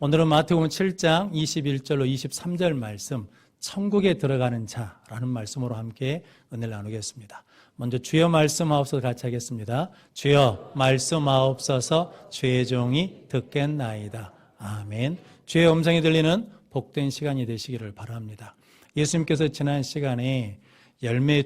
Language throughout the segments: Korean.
오늘은 마태복음 7장 21절로 23절 말씀, 천국에 들어가는 자라는 말씀으로 함께 은혜를 나누겠습니다. 먼저 주여 말씀하옵소서 같이 하겠습니다. 주여 말씀하옵소서 주의 종이 듣겠나이다. 아멘. 주의 음성이 들리는 복된 시간이 되시기를 바랍니다. 예수님께서 지난 시간에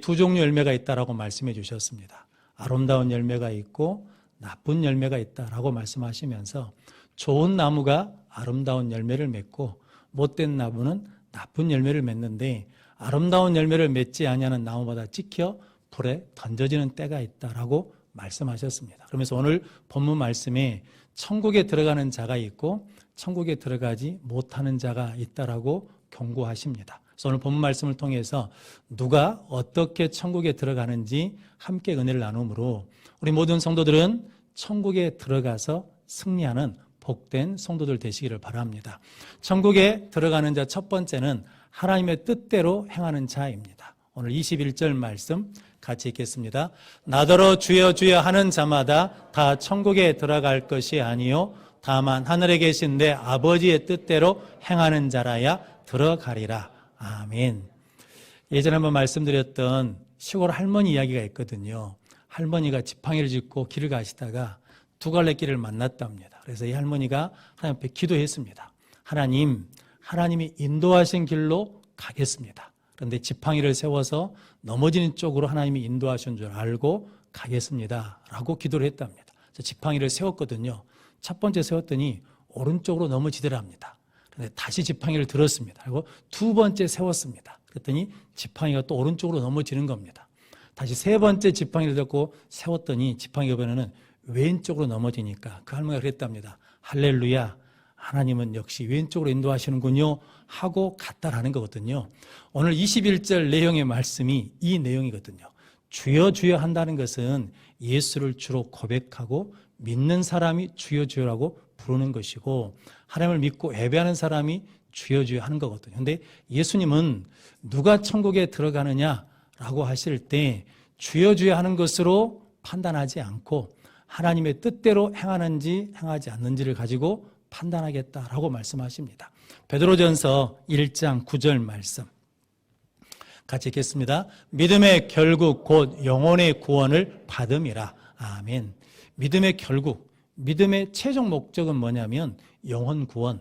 두 종류 열매가 있다라고 말씀해 주셨습니다. 아름다운 열매가 있고 나쁜 열매가 있다라고 말씀하시면서 좋은 나무가 아름다운 열매를 맺고 못된 나무는 나쁜 열매를 맺는데 아름다운 열매를 맺지 아니하는 나무마다 찍혀 불에 던져지는 때가 있다라고 말씀하셨습니다. 그러면서 오늘 본문 말씀에 천국에 들어가는 자가 있고 천국에 들어가지 못하는 자가 있다라고 경고하십니다. 그래서 오늘 본문 말씀을 통해서 누가 어떻게 천국에 들어가는지 함께 은혜를 나누므로 우리 모든 성도들은 천국에 들어가서 승리하는 복된 성도들 되시기를 바랍니다. 천국에 들어가는 자 첫 번째는 하나님의 뜻대로 행하는 자입니다. 오늘 21절 말씀 같이 읽겠습니다. 나더러 주여 주여 하는 자마다 다 천국에 들어갈 것이 아니요 다만 하늘에 계신 내 아버지의 뜻대로 행하는 자라야 들어가리라. 아멘. 예전에 한번 말씀드렸던 시골 할머니 이야기가 있거든요. 할머니가 지팡이를 짚고 길을 가시다가 두 갈래 길을 만났답니다. 그래서 이 할머니가 하나님 앞에 기도했습니다. 하나님이 인도하신 길로 가겠습니다. 그런데 지팡이를 세워서 넘어지는 쪽으로 하나님이 인도하신 줄 알고 가겠습니다. 라고 기도를 했답니다. 그래서 지팡이를 세웠거든요. 첫 번째 세웠더니 오른쪽으로 넘어지더랍니다. 그런데 다시 지팡이를 들었습니다. 그리고 두 번째 세웠습니다. 그랬더니 지팡이가 또 오른쪽으로 넘어지는 겁니다. 다시 세 번째 지팡이를 들고 세웠더니 지팡이가 이번에는 왼쪽으로 넘어지니까 그 할머니가 그랬답니다. 할렐루야, 하나님은 역시 왼쪽으로 인도하시는군요 하고 갔다라는 거거든요. 오늘 21절 내용의 말씀이 이 내용이거든요. 주여 주여 한다는 것은 예수를 주로 고백하고 믿는 사람이 주여 주여라고 부르는 것이고 하나님을 믿고 예배하는 사람이 주여 주여 하는 거거든요. 그런데 예수님은 누가 천국에 들어가느냐라고 하실 때 주여 주여 하는 것으로 판단하지 않고 하나님의 뜻대로 행하는지 행하지 않는지를 가지고 판단하겠다라고 말씀하십니다. 베드로전서 1장 9절 말씀 같이 읽겠습니다. 믿음의 결국 곧 영혼의 구원을 받음이라. 아멘. 믿음의 결국, 믿음의 최종 목적은 뭐냐면 영혼 구원,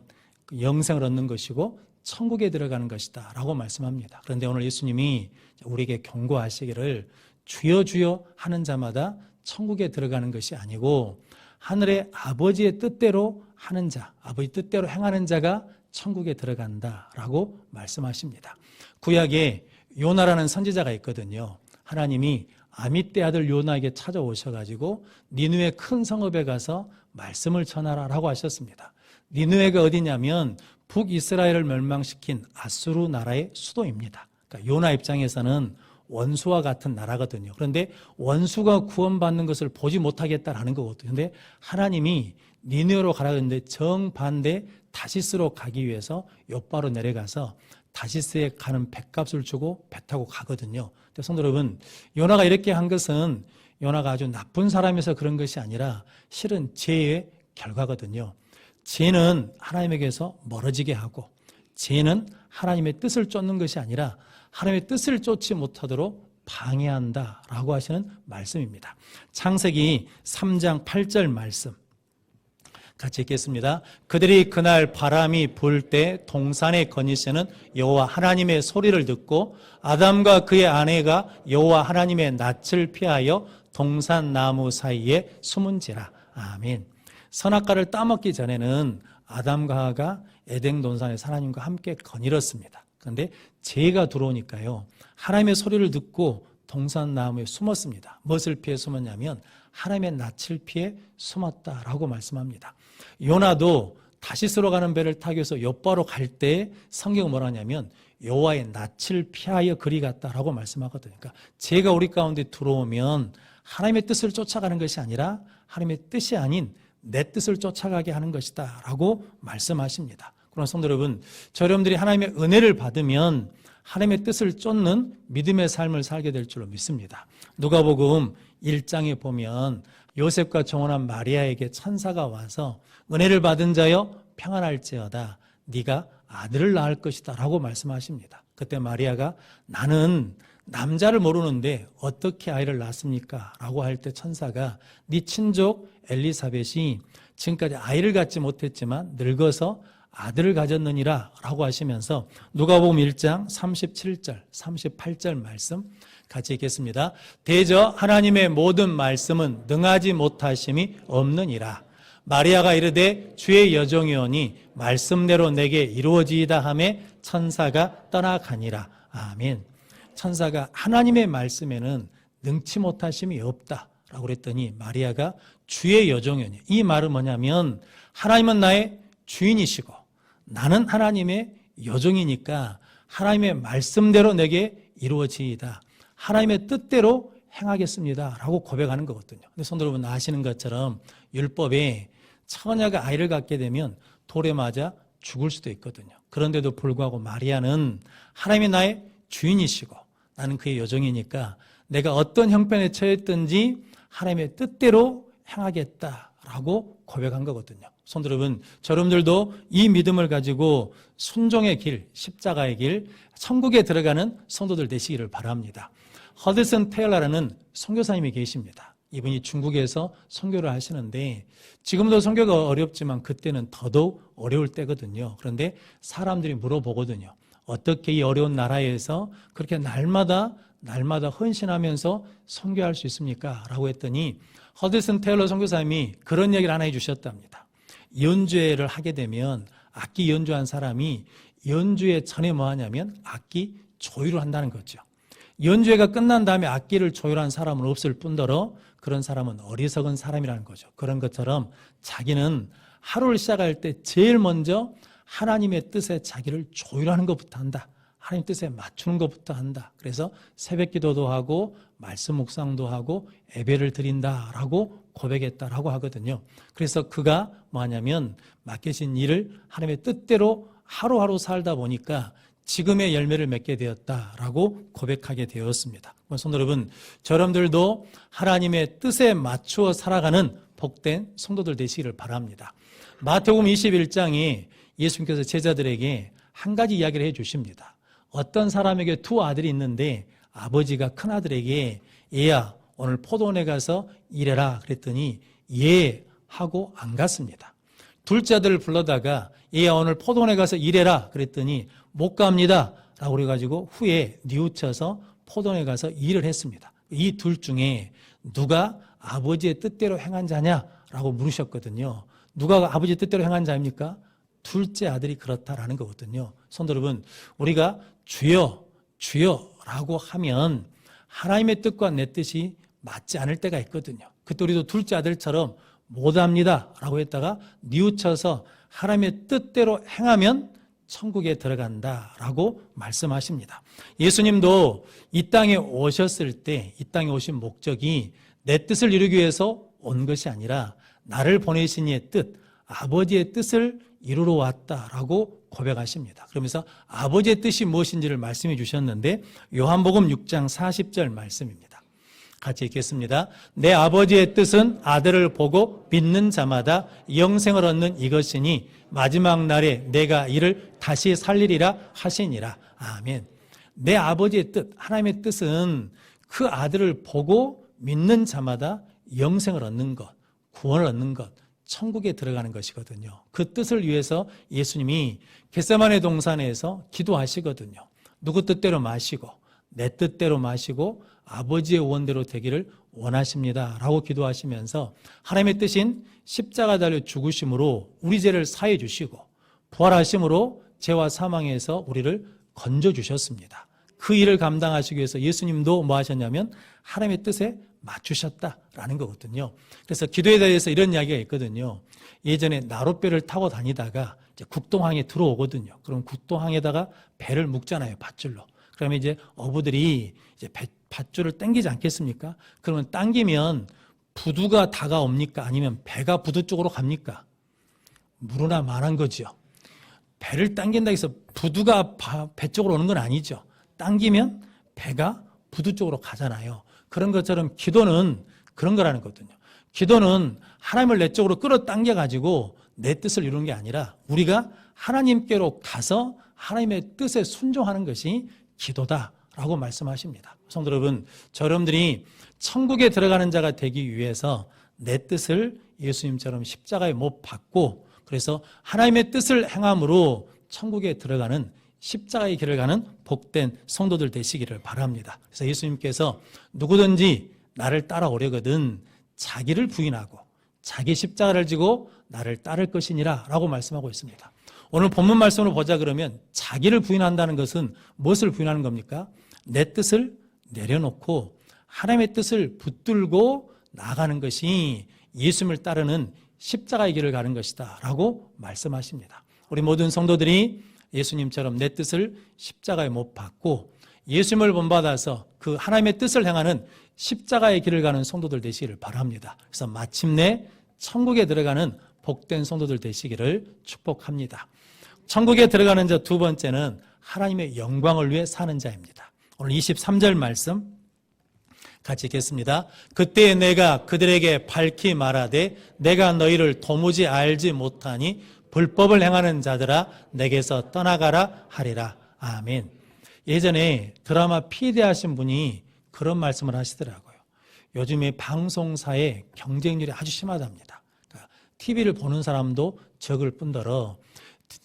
영생을 얻는 것이고 천국에 들어가는 것이다 라고 말씀합니다. 그런데 오늘 예수님이 우리에게 경고하시기를 주여 주여 하는 자마다 천국에 들어가는 것이 아니고 하늘의 아버지의 뜻대로 하는 자, 아버지 뜻대로 행하는 자가 천국에 들어간다라고 말씀하십니다. 구약에 요나라는 선지자가 있거든요. 하나님이 아미떼 아들 요나에게 찾아오셔가지고 니느웨 큰 성읍에 가서 말씀을 전하라라고 하셨습니다. 니느웨가 어디냐면 북이스라엘을 멸망시킨 아수르 나라의 수도입니다. 그러니까 요나 입장에서는 원수와 같은 나라거든요. 그런데 원수가 구원받는 것을 보지 못하겠다라는 거거든요. 그런데 하나님이 니느웨로 가라 그랬는데 정반대 다시스로 가기 위해서 욥바로 내려가서 다시스에 가는 뱃값을 주고 배 타고 가거든요. 근데 성도 여러분, 요나가 이렇게 한 것은 요나가 아주 나쁜 사람이어서 그런 것이 아니라 실은 죄의 결과거든요. 죄는 하나님에게서 멀어지게 하고 죄는 하나님의 뜻을 쫓는 것이 아니라 하나님의 뜻을 쫓지 못하도록 방해한다라고 하시는 말씀입니다. 창세기 3장 8절 말씀 같이 읽겠습니다. 그들이 그날 바람이 불 때 동산에 거니시는 여호와 하나님의 소리를 듣고 아담과 그의 아내가 여호와 하나님의 낯을 피하여 동산 나무 사이에 숨은지라. 아멘. 선악과를 따먹기 전에는 아담과 하와가 에덴 동산에서 하나님과 함께 거닐었습니다. 그런데 죄가 들어오니까요, 하나님의 소리를 듣고 동산 나무에 숨었습니다. 무엇을 피해 숨었냐면 하나님의 낯을 피해 숨었다라고 말씀합니다. 요나도 다시스로 가는 배를 타기 위해서 욥바로 갈 때 성경은 뭐라 하냐면 여호와의 낯을 피하여 그리 갔다라고 말씀하거든요. 그러니까 죄가 우리 가운데 들어오면 하나님의 뜻을 쫓아가는 것이 아니라 하나님의 뜻이 아닌 내 뜻을 쫓아가게 하는 것이다 라고 말씀하십니다. 그러나 성도 여러분, 여러분들이 하나님의 은혜를 받으면 하나님의 뜻을 쫓는 믿음의 삶을 살게 될 줄로 믿습니다. 누가복음 1장에 보면 요셉과 정혼한 마리아에게 천사가 와서 은혜를 받은 자여 평안할지어다 네가 아들을 낳을 것이다 라고 말씀하십니다. 그때 마리아가 나는 남자를 모르는데 어떻게 아이를 낳습니까? 라고 할 때 천사가 네 친족 엘리사벳이 지금까지 아이를 갖지 못했지만 늙어서 아들을 가졌느니라 라고 하시면서 누가복음 1장 37절 38절 말씀 같이 읽겠습니다. 대저 하나님의 모든 말씀은 능하지 못하심이 없느니라. 마리아가 이르되 주의 여종이오니 말씀대로 내게 이루어지이다 하매 천사가 떠나가니라. 아멘. 천사가 하나님의 말씀에는 능치 못하심이 없다라고 그랬더니 마리아가 주의 여종이오니, 이 말은 뭐냐면 하나님은 나의 주인이시고 나는 하나님의 여종이니까 하나님의 말씀대로 내게 이루어지이다, 하나님의 뜻대로 행하겠습니다 라고 고백하는 거거든요. 근데 성도 여러분 아시는 것처럼 율법에 처녀가 아이를 갖게 되면 돌에 맞아 죽을 수도 있거든요. 그런데도 불구하고 마리아는 하나님이 나의 주인이시고 나는 그의 여종이니까 내가 어떤 형편에 처했든지 하나님의 뜻대로 행하겠다라고 고백한 거거든요. 성도 여러분, 여러분들도 이 믿음을 가지고 순종의 길, 십자가의 길, 천국에 들어가는 성도들 되시기를 바랍니다. 허드슨 테일러라는 선교사님이 계십니다. 이분이 중국에서 선교를 하시는데 지금도 선교가 어렵지만 그때는 더더욱 어려울 때거든요. 그런데 사람들이 물어보거든요. 어떻게 이 어려운 나라에서 그렇게 날마다 헌신하면서 선교할 수 있습니까? 라고 했더니 허드슨 테일러 선교사님이 그런 얘기를 하나 해주셨답니다. 연주회를 하게 되면 악기 연주한 사람이 연주회 전에 뭐 하냐면 악기 조율을 한다는 거죠. 연주회가 끝난 다음에 악기를 조율한 사람은 없을 뿐더러 그런 사람은 어리석은 사람이라는 거죠. 그런 것처럼 자기는 하루를 시작할 때 제일 먼저 하나님의 뜻에 자기를 조율하는 것부터 한다. 하나님 뜻에 맞추는 것부터 한다. 그래서 새벽 기도도 하고 말씀 묵상도 하고 예배를 드린다라고 고백했다라고 하거든요. 그래서 그가 뭐 하냐면 맡기신 일을 하나님의 뜻대로 하루하루 살다 보니까 지금의 열매를 맺게 되었다라고 고백하게 되었습니다. 성도 여러분, 여러분들도 하나님의 뜻에 맞추어 살아가는 복된 성도들 되시기를 바랍니다. 마태복음 21장에 예수님께서 제자들에게 한 가지 이야기를 해 주십니다. 어떤 사람에게 두 아들이 있는데 아버지가 큰 아들에게 얘야 오늘 포도원에 가서 일해라 그랬더니 예 하고 안 갔습니다. 둘째 아들을 불러다가 얘야 오늘 포도원에 가서 일해라 그랬더니 못 갑니다 라고 그래가지고 후에 뉘우쳐서 포도원에 가서 일을 했습니다. 이 둘 중에 누가 아버지의 뜻대로 행한 자냐라고 물으셨거든요. 누가 아버지의 뜻대로 행한 자입니까? 둘째 아들이 그렇다라는 거거든요. 성도 여러분, 우리가 주여 주여라고 하면 하나님의 뜻과 내 뜻이 맞지 않을 때가 있거든요. 그때 우리도 둘째 아들처럼 못합니다 라고 했다가 뉘우쳐서 하나님의 뜻대로 행하면 천국에 들어간다라고 말씀하십니다. 예수님도 이 땅에 오셨을 때 이 땅에 오신 목적이 내 뜻을 이루기 위해서 온 것이 아니라 나를 보내신 이의 뜻, 아버지의 뜻을 이루러 왔다라고 고백하십니다. 그러면서 아버지의 뜻이 무엇인지를 말씀해 주셨는데 요한복음 6장 40절 말씀입니다. 같이 읽겠습니다. 내 아버지의 뜻은 아들을 보고 믿는 자마다 영생을 얻는 이것이니 마지막 날에 내가 이를 다시 살리리라 하시니라. 아멘. 내 아버지의 뜻, 하나님의 뜻은 그 아들을 보고 믿는 자마다 영생을 얻는 것, 구원을 얻는 것, 천국에 들어가는 것이거든요. 그 뜻을 위해서 예수님이 겟세마네 동산에서 기도하시거든요. 누구 뜻대로 마시고 내 뜻대로 마시고 아버지의 원대로 되기를 원하십니다 라고 기도하시면서 하나님의 뜻인 십자가 달려 죽으심으로 우리 죄를 사해 주시고 부활하심으로 죄와 사망에서 우리를 건져주셨습니다. 그 일을 감당하시기 위해서 예수님도 뭐 하셨냐면 하나님의 뜻에 맞추셨다라는 거거든요. 그래서 기도에 대해서 이런 이야기가 있거든요. 예전에 나룻배를 타고 다니다가 이제 국동항에 들어오거든요. 그럼 국동항에다가 배를 묶잖아요, 밧줄로. 그러면 이제 어부들이 이제 밧줄을 당기지 않겠습니까? 그러면 당기면 부두가 다가옵니까? 아니면 배가 부두 쪽으로 갑니까? 무르나 말한 거죠. 배를 당긴다 해서 부두가 배 쪽으로 오는 건 아니죠. 당기면 배가 부두 쪽으로 가잖아요. 그런 것처럼 기도는 그런 거라는 거거든요. 기도는 하나님을 내 쪽으로 끌어당겨가지고 내 뜻을 이루는 게 아니라 우리가 하나님께로 가서 하나님의 뜻에 순종하는 것이 기도다라고 말씀하십니다. 성도 여러분, 여러분들이 천국에 들어가는 자가 되기 위해서 내 뜻을 예수님처럼 십자가에 못 박고 그래서 하나님의 뜻을 행함으로 천국에 들어가는 십자가의 길을 가는 복된 성도들 되시기를 바랍니다. 그래서 예수님께서 누구든지 나를 따라오려거든 자기를 부인하고 자기 십자가를 지고 나를 따를 것이니라 라고 말씀하고 있습니다. 오늘 본문 말씀으로 보자 그러면 자기를 부인한다는 것은 무엇을 부인하는 겁니까? 내 뜻을 내려놓고 하나님의 뜻을 붙들고 나아가는 것이 예수님을 따르는 십자가의 길을 가는 것이다 라고 말씀하십니다. 우리 모든 성도들이 예수님처럼 내 뜻을 십자가에 못 박고 예수님을 본받아서 그 하나님의 뜻을 행하는 십자가의 길을 가는 성도들 되시기를 바랍니다. 그래서 마침내 천국에 들어가는 복된 성도들 되시기를 축복합니다. 천국에 들어가는 자 두 번째는 하나님의 영광을 위해 사는 자입니다. 오늘 23절 말씀 같이 읽겠습니다. 그때 내가 그들에게 밝히 말하되 내가 너희를 도무지 알지 못하니 불법을 행하는 자들아 내게서 떠나가라 하리라. 아멘. 예전에 드라마 피디하신 분이 그런 말씀을 하시더라고요. 요즘에 방송사의 경쟁률이 아주 심하답니다. 그러니까 TV를 보는 사람도 적을 뿐더러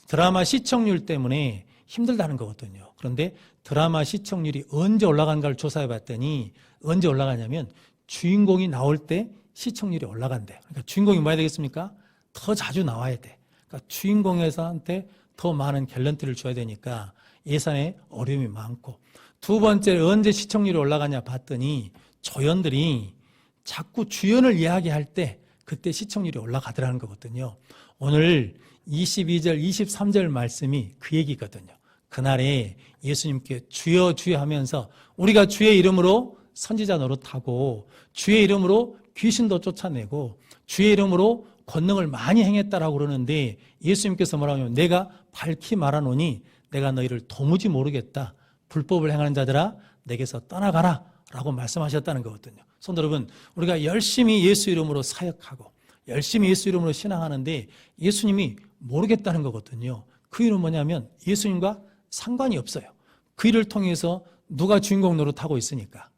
드라마 시청률 때문에 힘들다는 거거든요. 그런데 드라마 시청률이 언제 올라간가를 조사해 봤더니 언제 올라가냐면 주인공이 나올 때 시청률이 올라간대요. 그러니까 주인공이 뭐야 되겠습니까? 더 자주 나와야 돼. 그러니까 주인공에서한테 더 많은 갤런티를 줘야 되니까 예산에 어려움이 많고, 두 번째 언제 시청률이 올라가냐 봤더니 조연들이 자꾸 주연을 이야기할 때 그때 시청률이 올라가더라는 거거든요. 오늘 22절, 23절 말씀이 그 얘기거든요. 그날에 예수님께 주여 주여 하면서 우리가 주의 이름으로 선지자 노릇하고 주의 이름으로 귀신도 쫓아내고 주의 이름으로 권능을 많이 행했다라고 그러는데 예수님께서 뭐라고 하냐면 내가 밝히 말하노니 내가 너희를 도무지 모르겠다. 불법을 행하는 자들아 내게서 떠나가라 라고 말씀하셨다는 거거든요. 성도 여러분, 우리가 열심히 예수 이름으로 사역하고 열심히 예수 이름으로 신앙하는데 예수님이 모르겠다는 거거든요. 그 이유는 뭐냐면 예수님과 상관이 없어요. 그 일을 통해서 누가 주인공 노릇하고 있으니까,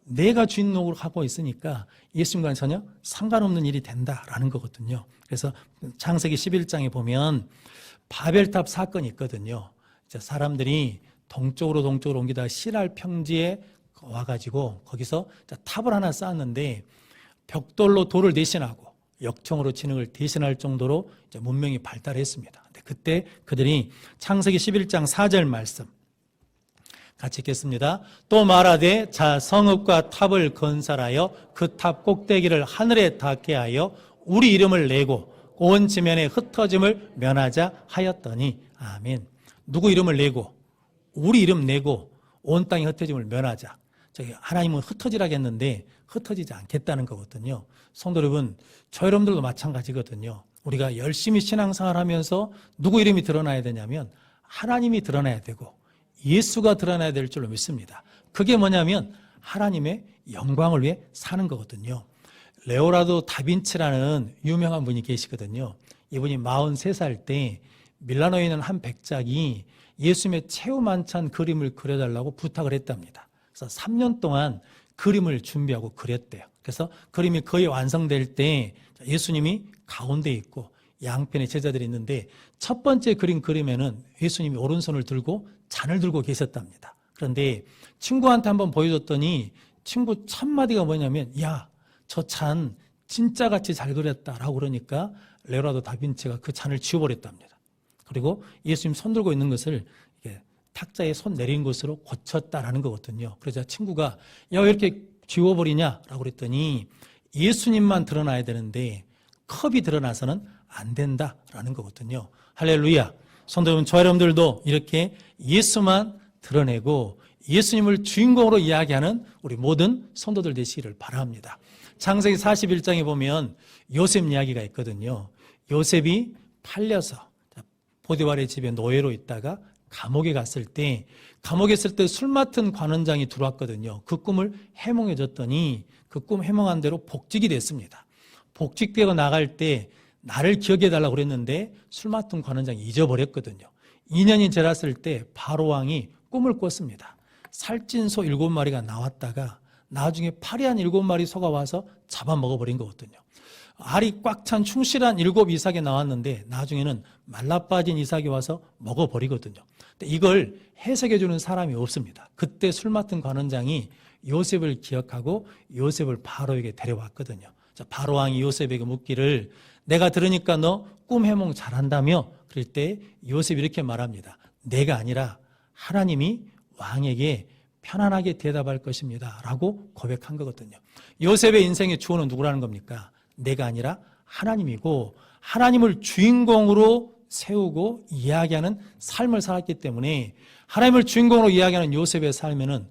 내가 주인공으로 하고 있으니까 예수님과는 전혀 상관없는 일이 된다라는 거거든요. 그래서 창세기 11장에 보면 바벨탑 사건이 있거든요. 사람들이 동쪽으로 옮기다가 시랄 평지에 와가지고 거기서 탑을 하나 쌓았는데 벽돌로 돌을 대신하고 역청으로 진흙을 대신할 정도로 문명이 발달했습니다. 근데 그때 그들이 창세기 11장 4절 말씀 같이 읽겠습니다. 또 말하되 자 성읍과 탑을 건설하여 그 탑 꼭대기를 하늘에 닿게 하여 우리 이름을 내고 온 지면에 흩어짐을 면하자 하였더니. 아멘. 누구 이름을 내고 우리 이름 내고 온 땅에 흩어짐을 면하자. 저기 하나님은 흩어지라겠는데 흩어지지 않겠다는 거거든요. 성도 여러분, 저 여러분들도 마찬가지거든요. 우리가 열심히 신앙생활 하면서 누구 이름이 드러나야 되냐면 하나님이 드러나야 되고 예수가 드러나야 될 줄로 믿습니다. 그게 뭐냐면 하나님의 영광을 위해 사는 거거든요. 레오나르도 다빈치라는 유명한 분이 계시거든요. 이분이 43살 때 밀라노에 있는 한 백작이 예수님의 최후 만찬 그림을 그려달라고 부탁을 했답니다. 그래서 3년 동안 그림을 준비하고 그렸대요. 그래서 그림이 거의 완성될 때 예수님이 가운데 있고 양편에 제자들이 있는데 첫 번째 그림에는 예수님이 오른손을 들고 잔을 들고 계셨답니다. 그런데 친구한테 한번 보여줬더니 친구 첫 마디가 뭐냐면 야, 저 잔 진짜 같이 잘 그렸다라고 그러니까 레오나르도 다빈치가 그 잔을 지워버렸답니다. 그리고 예수님 손 들고 있는 것을 탁자에 손 내린 곳으로 고쳤다라는 거거든요. 그래서 친구가 야, 왜 이렇게 지워버리냐라고 그랬더니 예수님만 드러나야 되는데 컵이 드러나서는 안 된다라는 거거든요. 할렐루야. 성도 여러분, 저 여러분들도 이렇게 예수만 드러내고 예수님을 주인공으로 이야기하는 우리 모든 성도들 되시기를 바랍니다. 창세기 41장에 보면 요셉 이야기가 있거든요. 요셉이 팔려서 보디발의 집에 노예로 있다가 감옥에 갔을 때, 감옥에 있을 때 술 맡은 관원장이 들어왔거든요. 그 꿈을 해몽해 줬더니 그 꿈 해몽한 대로 복직이 됐습니다. 복직되고 나갈 때 나를 기억해달라고 그랬는데 술 맡은 관원장이 잊어버렸거든요. 2년이 지났을 때 바로왕이 꿈을 꿨습니다. 살찐 소 7마리가 나왔다가 나중에 파리한 7마리 소가 와서 잡아먹어버린 거거든요. 알이 꽉 찬 충실한 7 이삭이 나왔는데 나중에는 말라빠진 이삭이 와서 먹어버리거든요. 근데 이걸 해석해주는 사람이 없습니다. 그때 술 맡은 관원장이 요셉을 기억하고 요셉을 바로에게 데려왔거든요. 자, 바로왕이 요셉에게 묻기를 내가 들으니까 너 꿈 해몽 잘한다며? 그럴 때 요셉이 이렇게 말합니다. 내가 아니라 하나님이 왕에게 편안하게 대답할 것입니다 라고 고백한 거거든요. 요셉의 인생의 주어는 누구라는 겁니까? 내가 아니라 하나님이고 하나님을 주인공으로 세우고 이야기하는 삶을 살았기 때문에 하나님을 주인공으로 이야기하는 요셉의 삶에는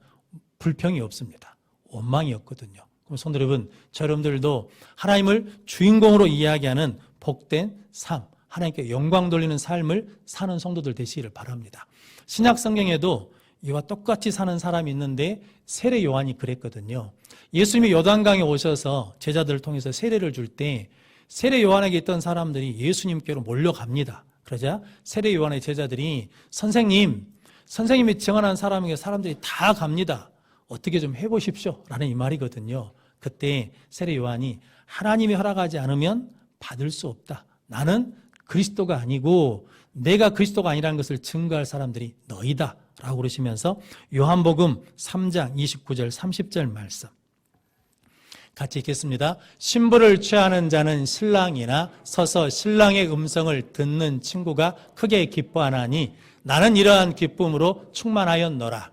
불평이 없습니다. 원망이 없거든요. 그럼 성도 여러분, 여러분들도 하나님을 주인공으로 이야기하는 복된 삶, 하나님께 영광 돌리는 삶을 사는 성도들 되시기를 바랍니다. 신약 성경에도 이와 똑같이 사는 사람이 있는데 세례 요한이 그랬거든요. 예수님이 요단강에 오셔서 제자들을 통해서 세례를 줄 때 세례 요한에게 있던 사람들이 예수님께로 몰려갑니다. 그러자 세례 요한의 제자들이 선생님이 증언한 사람에게 사람들이 다 갑니다. 어떻게 좀 해보십시오 라는 이 말이거든요. 그때 세례 요한이 하나님이 허락하지 않으면 받을 수 없다. 나는 그리스도가 아니고 내가 그리스도가 아니라는 것을 증거할 사람들이 너희다 라고 그러시면서 요한복음 3장 29절 30절 말씀 같이 읽겠습니다. 신부를 취하는 자는 신랑이나 서서 신랑의 음성을 듣는 친구가 크게 기뻐하나니 나는 이러한 기쁨으로 충만하였노라.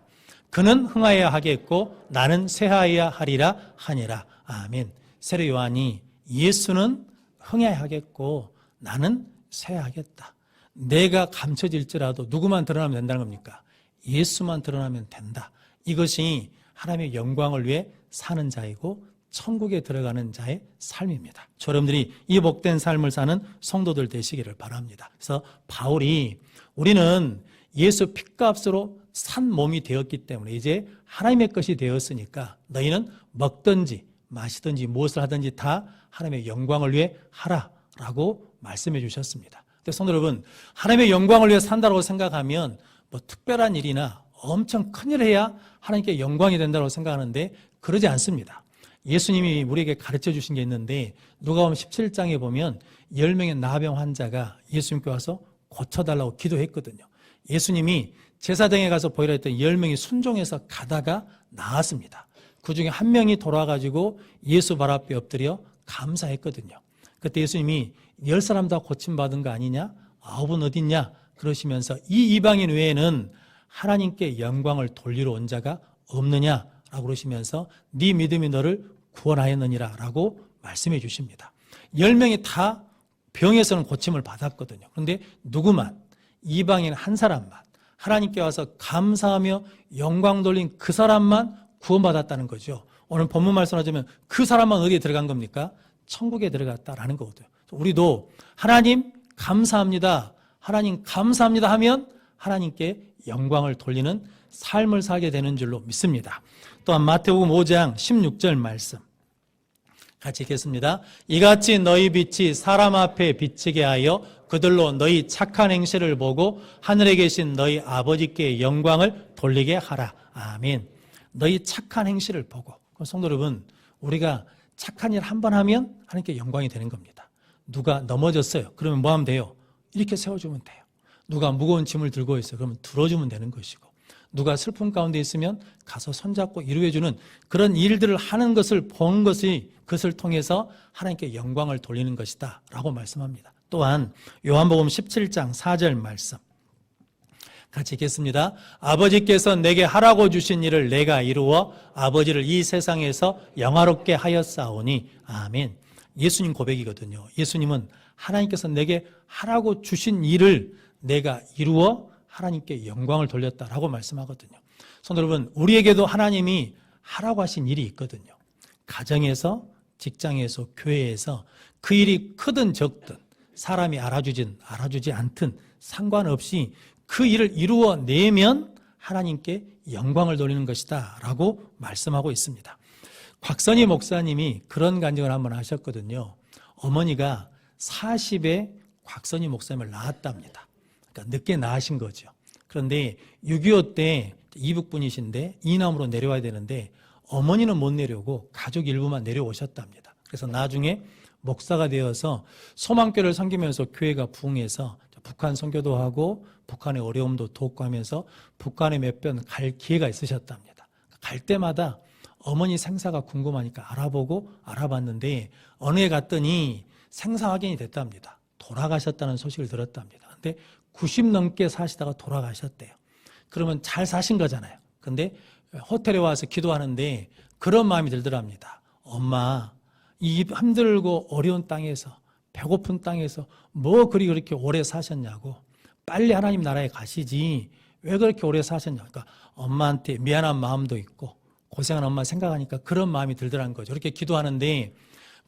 그는 흥하여야 하겠고 나는 쇠하여야 하리라 하니라. 아멘. 세례 요한이 예수는 흥해야 하겠고 나는 쇠하겠다. 내가 감춰질지라도 누구만 드러나면 된다는 겁니까? 예수만 드러나면 된다. 이것이 하나님의 영광을 위해 사는 자이고 천국에 들어가는 자의 삶입니다. 여러분들이 이 복된 삶을 사는 성도들 되시기를 바랍니다. 그래서 바울이 우리는 예수 핏값으로 산 몸이 되었기 때문에 이제 하나님의 것이 되었으니까 너희는 먹든지 마시든지 무엇을 하든지 다 하나님의 영광을 위해 하라라고 말씀해 주셨습니다. 근데 성도 여러분, 하나님의 영광을 위해 산다고 생각하면 뭐 특별한 일이나 엄청 큰일을 해야 하나님께 영광이 된다고 생각하는데 그러지 않습니다. 예수님이 우리에게 가르쳐 주신 게 있는데 누가복음 17장에 보면 10명의 나병 환자가 예수님께 와서 고쳐달라고 기도했거든요. 예수님이 제사장에 가서 보이라 했던 10명이 순종해서 가다가 나았습니다. 그 중에 한 명이 돌아가지고 예수 발 앞에 엎드려 감사했거든요. 그때 예수님이 10사람 다 고침받은 거 아니냐? 9은 어딨냐? 그러시면서 이 이방인 외에는 하나님께 영광을 돌리러 온 자가 없느냐라고 그러시면서 네 믿음이 너를 구원하였느니라 라고 말씀해 주십니다. 10명이 다 병에서는 고침을 받았거든요. 그런데 누구만, 이방인 한 사람만 하나님께 와서 감사하며 영광 돌린 그 사람만 구원받았다는 거죠. 오늘 본문 말씀하자면 그 사람만 어디에 들어간 겁니까? 천국에 들어갔다라는 거거든요. 우리도 하나님 감사합니다. 하나님 감사합니다 하면 하나님께 영광을 돌리는 삶을 살게 되는 줄로 믿습니다. 또한 마태복음 5장 16절 말씀 같이 읽겠습니다. 이같이 너희 빛이 사람 앞에 비치게 하여 그들로 너희 착한 행실을 보고 하늘에 계신 너희 아버지께 영광을 돌리게 하라. 아멘. 너희 착한 행실을 보고. 성도 여러분, 우리가 착한 일 한 번 하면 하나님께 영광이 되는 겁니다. 누가 넘어졌어요. 그러면 뭐 하면 돼요? 이렇게 세워주면 돼요. 누가 무거운 짐을 들고 있어요. 그러면 들어주면 되는 것이고, 누가 슬픔 가운데 있으면 가서 손잡고 위로해주는 그런 일들을 하는 것을 보는 것이 그것을 통해서 하나님께 영광을 돌리는 것이다 라고 말씀합니다. 또한 요한복음 17장 4절 말씀 같이 읽겠습니다. 아버지께서 내게 하라고 주신 일을 내가 이루어 아버지를 이 세상에서 영화롭게 하였사오니. 아멘. 예수님 고백이거든요. 예수님은 하나님께서 내게 하라고 주신 일을 내가 이루어 하나님께 영광을 돌렸다라고 말씀하거든요. 성도 여러분, 우리에게도 하나님이 하라고 하신 일이 있거든요. 가정에서, 직장에서, 교회에서 그 일이 크든 적든 사람이 알아주지 않든 상관없이 그 일을 이루어내면 하나님께 영광을 돌리는 것이다 라고 말씀하고 있습니다. 곽선희 목사님이 그런 간증을 한번 하셨거든요. 어머니가 40에 곽선희 목사님을 낳았답니다. 그러니까 늦게 낳으신 거죠. 그런데 6.25 때 이북분이신데 이남으로 내려와야 되는데 어머니는 못 내려오고 가족 일부만 내려오셨답니다. 그래서 나중에 목사가 되어서 소망교회를 섬기면서 교회가 부흥해서 북한 선교도 하고 북한의 어려움도 돕고 하면서 북한에 몇 번 갈 기회가 있으셨답니다. 갈 때마다 어머니 생사가 궁금하니까 알아봤는데 어느 해 갔더니 생사 확인이 됐답니다. 돌아가셨다는 소식을 들었답니다. 근데 90 넘게 사시다가 돌아가셨대요. 그러면 잘 사신 거잖아요. 근데 호텔에 와서 기도하는데 그런 마음이 들더랍니다. 엄마, 이 힘들고 어려운 땅에서 배고픈 땅에서 뭐 그렇게 오래 사셨냐고. 빨리 하나님 나라에 가시지 왜 그렇게 오래 사셨냐. 그러니까 엄마한테 미안한 마음도 있고 고생한 엄마 생각하니까 그런 마음이 들더라는 거죠. 이렇게 기도하는데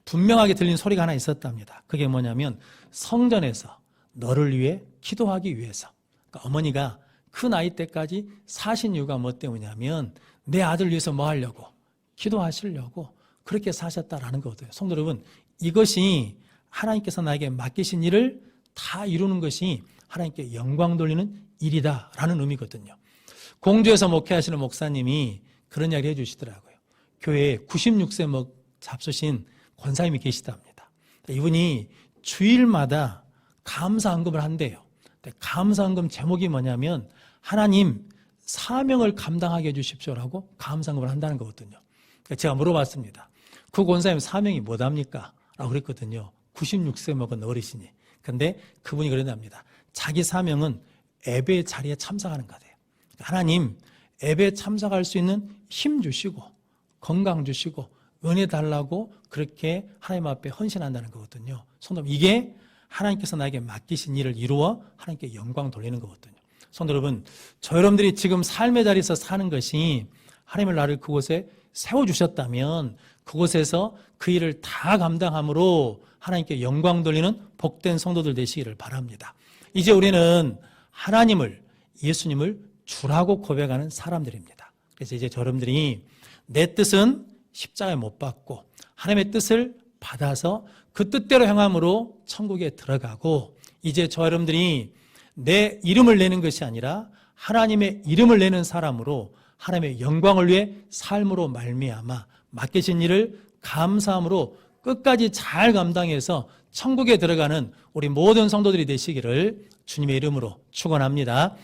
분명하게 들린 소리가 하나 있었답니다. 그게 뭐냐면 성전에서 너를 위해 기도하기 위해서. 그러니까 어머니가 그 나이 때까지 사신 이유가 뭐 때문이냐면 내 아들 위해서 뭐 하려고? 기도하시려고 그렇게 사셨다라는 거거든요. 성도 여러분, 이것이 하나님께서 나에게 맡기신 일을 다 이루는 것이 하나님께 영광 돌리는 일이다라는 의미거든요. 공주에서 목회하시는 목사님이 그런 이야기를 해주시더라고요. 교회에 96세 잡수신 권사님이 계시답니다. 이분이 주일마다 감사헌금을 한대요. 감사헌금 제목이 뭐냐면 하나님 사명을 감당하게 해주십시오라고 감사헌금을 한다는 거거든요. 제가 물어봤습니다. 그 권사님 사명이 뭐답니까? 라고 그랬거든요. 96세 먹은 어르신이. 근데 그분이 그런답니다. 자기 사명은 예배 자리에 참석하는 거예요. 하나님 예배에 참석할 수 있는 힘 주시고 건강 주시고 은혜 달라고 그렇게 하나님 앞에 헌신한다는 거거든요. 성도 여러분, 이게 하나님께서 나에게 맡기신 일을 이루어 하나님께 영광 돌리는 거거든요. 성도 여러분, 저 여러분들이 지금 삶의 자리에서 사는 것이 하나님을 나를 그곳에 세워주셨다면 그곳에서 그 일을 다 감당함으로 하나님께 영광 돌리는 복된 성도들 되시기를 바랍니다. 이제 우리는 하나님을, 예수님을 주라고 고백하는 사람들입니다. 그래서 이제 여러분들이 내 뜻은 십자가에 못 박고 하나님의 뜻을 받아서 그 뜻대로 행함으로 천국에 들어가고 이제 저 여러분들이 내 이름을 내는 것이 아니라 하나님의 이름을 내는 사람으로 하나님의 영광을 위해 삶으로 말미암아 맡기신 일을 감사함으로 끝까지 잘 감당해서 천국에 들어가는 우리 모든 성도들이 되시기를 주님의 이름으로 축원합니다.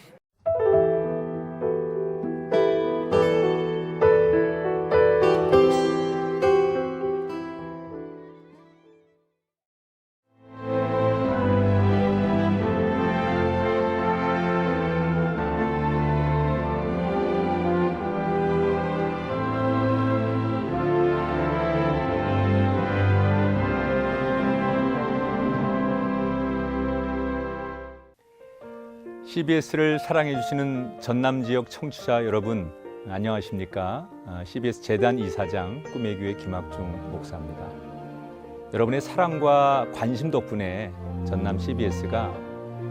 CBS를 사랑해주시는 전남지역 청취자 여러분, 안녕하십니까? CBS 재단 이사장 꿈의 교회 김학중 목사입니다. 여러분의 사랑과 관심 덕분에 전남 CBS가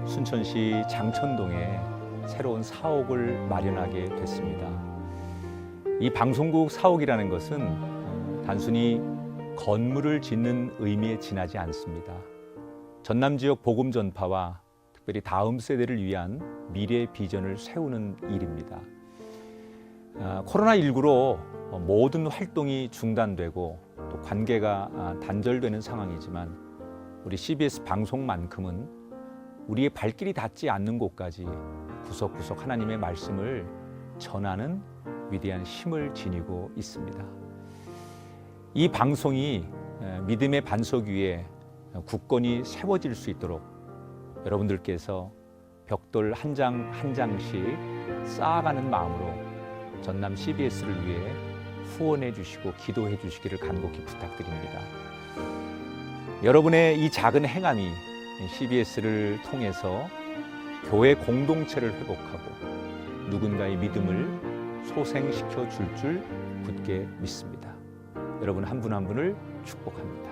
순천시 장천동에 새로운 사옥을 마련하게 됐습니다. 이 방송국 사옥이라는 것은 단순히 건물을 짓는 의미에 지나지 않습니다. 전남 지역 복음 전파와 특별히 다음 세대를 위한 미래 비전을 세우는 일입니다. 코로나19로 모든 활동이 중단되고 또 관계가 단절되는 상황이지만 우리 CBS 방송만큼은 우리의 발길이 닿지 않는 곳까지 구석구석 하나님의 말씀을 전하는 위대한 힘을 지니고 있습니다. 이 방송이 믿음의 반석 위에 굳건히 세워질 수 있도록 여러분들께서 벽돌 한 장 한 장씩 쌓아가는 마음으로 전남 CBS를 위해 후원해 주시고 기도해 주시기를 간곡히 부탁드립니다. 여러분의 이 작은 행함이 CBS를 통해서 교회 공동체를 회복하고 누군가의 믿음을 소생시켜 줄 굳게 믿습니다. 여러분 한 분 한 분을 축복합니다.